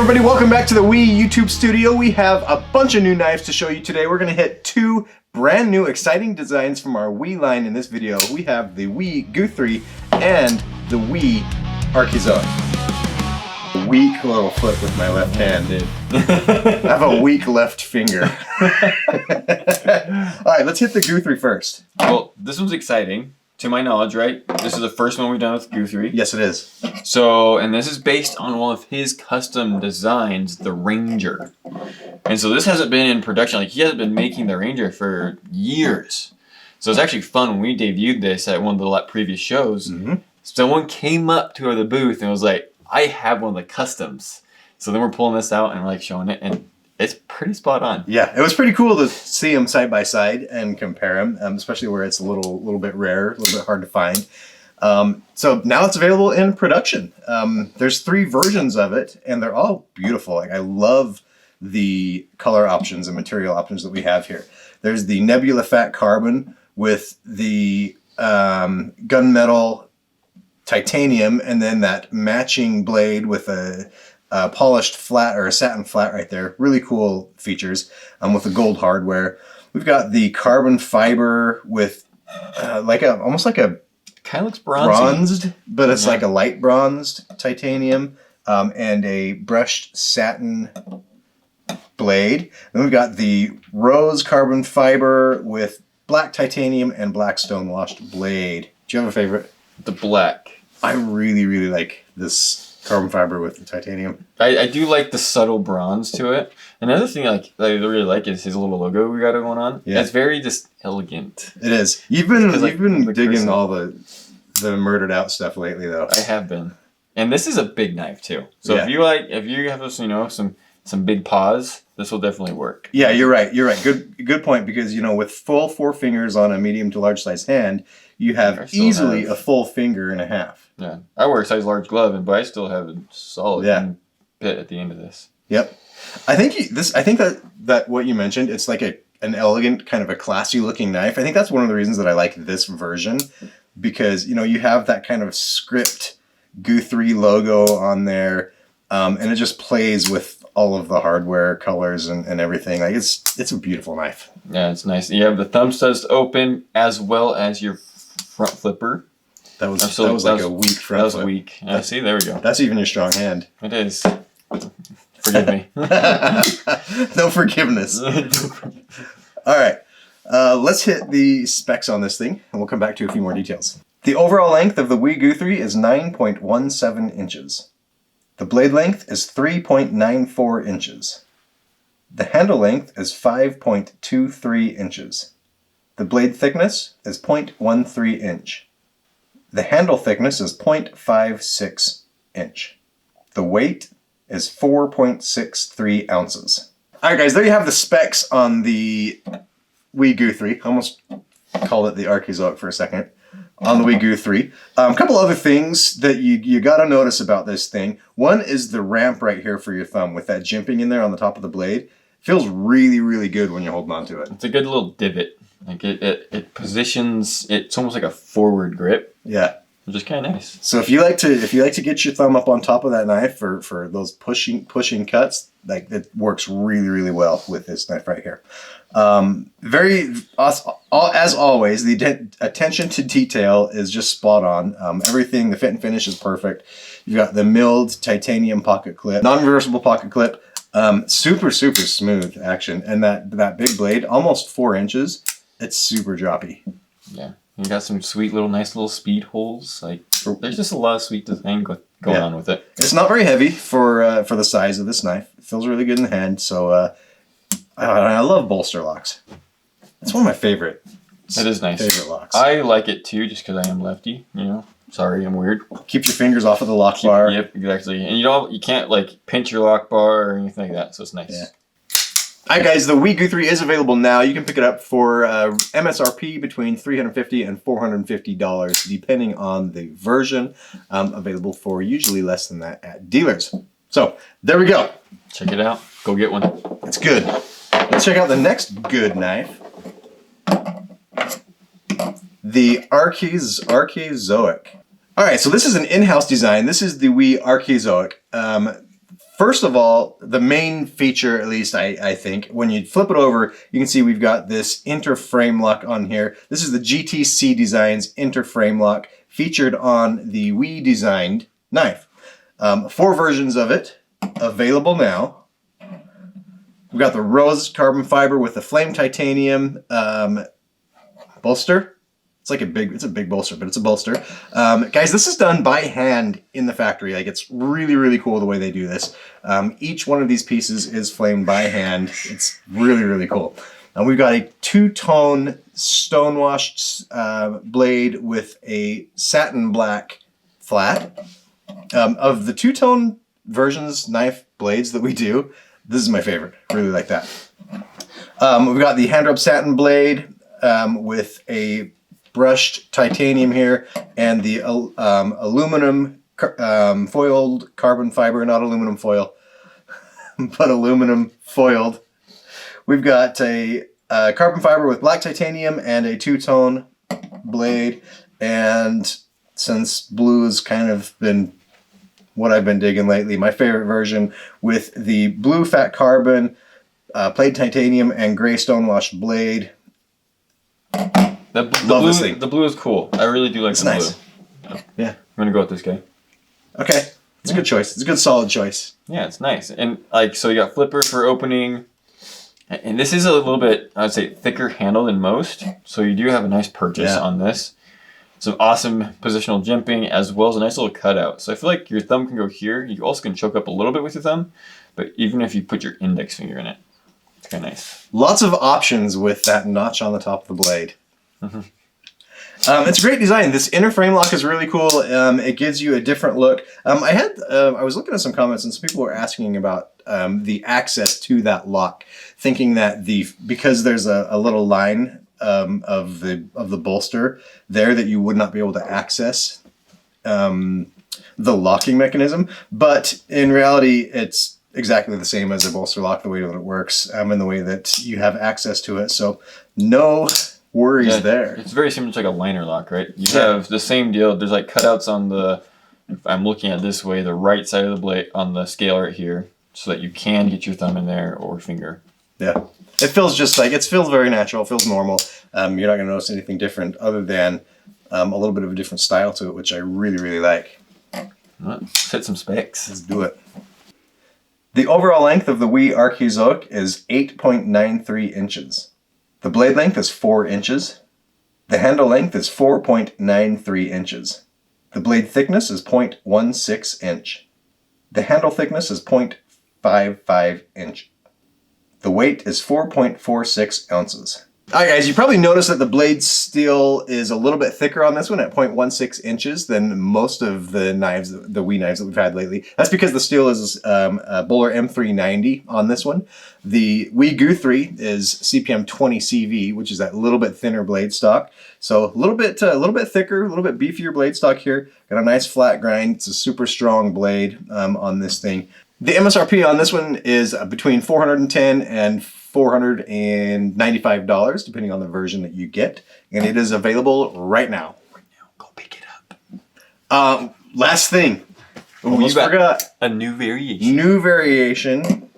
everybody, welcome back to the Wii YouTube studio. We have a bunch of new knives to show you today. We're going to hit two brand new exciting designs from our Wii line in this video. We have the Wii Guthrie and the Wii Archeozoic. Weak little flip with my left hand. I have a weak left finger. Alright, let's hit the Guthrie first. Well, this one's exciting. To my knowledge, right? This is the first one we've done with Guthrie. Yes, it is. So, and this is based on one of his custom designs, the Ranger. And so this hasn't been in production. Like, he hasn't been making the Ranger for years. So it's actually fun when we debuted this at one of the previous shows. Someone came up to the booth and was like, I have one of the customs. So then we're pulling this out and we're like showing it, and it's pretty spot on. Yeah, it was pretty cool to see them side by side and compare them, especially where it's a little bit rare, a little bit hard to find. So now it's available in production. There's 3 versions of it, and they're all beautiful. Like, I love the color options and material options that we have here. There's the Nebula Fat Carbon with the gunmetal titanium, and then that matching blade with a polished flat or a satin flat right there. Really cool features with the gold hardware. We've got the carbon fiber with almost like a kind of looks bronzed, but it's like a light bronzed titanium, and a brushed satin blade. Then we've got the rose carbon fiber with black titanium and black stone washed blade. Do you have a favorite? The black. I really like this carbon fiber with the titanium. I do like the subtle bronze to it. Another thing I really like is his little logo we got going on. Yeah. It's very just elegant. It is. You've been digging all the murdered out stuff lately, though. I have been. And this is a big knife too. So if you have this, some big paws, this will definitely work. Yeah, you're right. Good point, because with full 4 fingers on a medium to large size hand, you have easily a full finger and a half. Yeah, I wear a size large glove, but I still have a solid bit at the end of this. Yep, I think that what you mentioned, it's like an elegant, kind of a classy looking knife. I think that's one of the reasons that I like this version, because you have that kind of script Guthrie logo on there, and it just plays with all of the hardware, colors, and everything. Like, it's a beautiful knife. Yeah, it's nice. You have the thumb studs open as well as your front flipper. That was like a weak front flip. That was weak. Yeah, see, there we go. That's even your strong hand. It is. Forgive me. No forgiveness. All right. Let's hit the specs on this thing, and we'll come back to a few more details. The overall length of the Wii Guthrie is 9.17 inches. The blade length is 3.94 inches. The handle length is 5.23 inches. The blade thickness is 0.13 inch. The handle thickness is 0.56 inch. The weight is 4.63 ounces. Alright guys, there you have the specs on the Wii Guthrie. I almost called it the Archeozoic for a second. On the Wii Guthrie. A couple other things that you got to notice about this thing. One is the ramp right here for your thumb with that jimping in there on the top of the blade. Feels really good when you're holding on to it. It's a good little divot. Like it positions. It's almost like a forward grip. Yeah, which is kind of nice. So if you like to get your thumb up on top of that knife for those pushing cuts, like, it works really well with this knife right here. As always, the attention to detail is just spot on. Everything, the fit and finish is perfect. You've got the milled titanium pocket clip, non-reversible pocket clip, super smooth action, and that big blade, almost 4 inches. It's super droppy. Yeah, you got some sweet nice little speed holes. Like, there's just a lot of sweet design going on with it. It's not very heavy for the size of this knife. It feels really good in the hand. So I love bolster locks. It's one of my favorite. It is nice. Favorite locks. I like it too, just because I am lefty. Sorry, I'm weird. Keeps your fingers off of the lock bar. Yep, exactly. And you can't pinch your lock bar or anything like that. So it's nice. Yeah. Alright guys, the Wii Guthrie is available now. You can pick it up for MSRP between $350 and $450, depending on the version. Available for usually less than that at dealers. So, there we go. Check it out. Go get one. It's good. Let's check out the next good knife. The Archeozoic. Alright, so this is an in-house design. This is the Wii Archeozoic. First of all, the main feature, at least I think, when you flip it over, you can see we've got this interframe lock on here. This is the GTC Designs interframe lock featured on the We designed knife. 4 versions of it available now. We've got the rose carbon fiber with the flame titanium bolster. It's a big bolster, but it's a bolster. Guys, this is done by hand in the factory. Like, it's really, really cool the way they do this. Each one of these pieces is flamed by hand. It's really, really cool. And we've got a 2-tone stone-washed blade with a satin black flat. Of the 2-tone versions, knife blades that we do, this is my favorite. I really like that. We've got the hand rub satin blade with a brushed titanium here, and the aluminum foiled carbon fiber, not aluminum foil, but aluminum foiled. We've got a carbon fiber with black titanium and a 2-tone blade, and since blue has kind of been what I've been digging lately, my favorite version with the blue fat carbon, plated titanium, and gray stonewashed blade. The blue is cool. I really do like the nice. blue. Yeah. I'm gonna go with this guy. Okay. It's a good choice. It's a good solid choice. Yeah, it's nice. And so you got flipper for opening. And this is a little bit, I would say, thicker handle than most. So you do have a nice purchase on this. Some awesome positional jimping, as well as a nice little cutout. So I feel like your thumb can go here. You also can choke up a little bit with your thumb. But even if you put your index finger in it, it's kind of nice. Lots of options with that notch on the top of the blade. Mm-hmm. It's a great design. This inner frame lock is really cool. It gives you a different look. I was looking at some comments, and some people were asking about the access to that lock, thinking that because there's a little line of the bolster there that you would not be able to access the locking mechanism. But in reality, it's exactly the same as a bolster lock, the way that it works, and the way that you have access to it. So no worries there. It's very similar to like a liner lock, right? You have the same deal. There's like cutouts on if I'm looking at this way, the right side of the blade on the scale right here, so that you can get your thumb in there or finger. Yeah. It feels feels very natural. It feels normal. You're not going to notice anything different other than a little bit of a different style to it, which I really, really like. Let's hit some specs. Let's do it. The overall length of the Guthrie Archeozoic is 8.93 inches. The blade length is 4 inches. The handle length is 4.93 inches. The blade thickness is 0.16 inch. The handle thickness is 0.55 inch. The weight is 4.46 ounces. Alright guys, you probably noticed that the blade steel is a little bit thicker on this one at 0.16 inches than most of the knives, the We knives that we've had lately. That's because the steel is a Bowler M390 on this one. The We Guthrie is CPM 20 CV, which is that little bit thinner blade stock. So a little bit thicker, a little bit beefier blade stock here. Got a nice flat grind. It's a super strong blade on this thing. The MSRP on this one is between $410 and $495, depending on the version that you get, and it is available right now. Go pick it up. Last thing, almost forgot a new variation. New variation.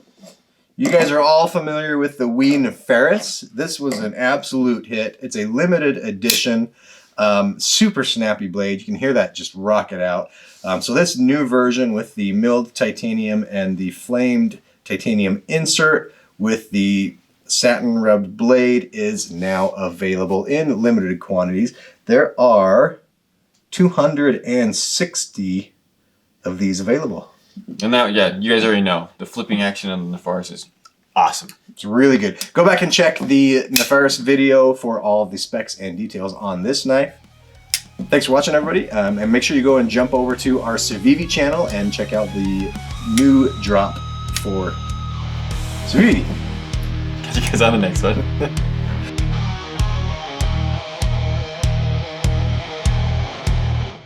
You guys are all familiar with the We feris. This was an absolute hit. It's a limited edition, super snappy blade. You can hear that just rock it out. So this new version with the milled titanium and the flamed titanium insert with the satin rubbed blade is now available in limited quantities. There are 260 of these available. And now, you guys already know the flipping action on the feris is awesome. It's really good. Go back and check the feris video for all of the specs and details on this knife. Thanks for watching, everybody, and make sure you go and jump over to our Civivi channel and check out the new drop for Civivi. Catch you guys on the next one.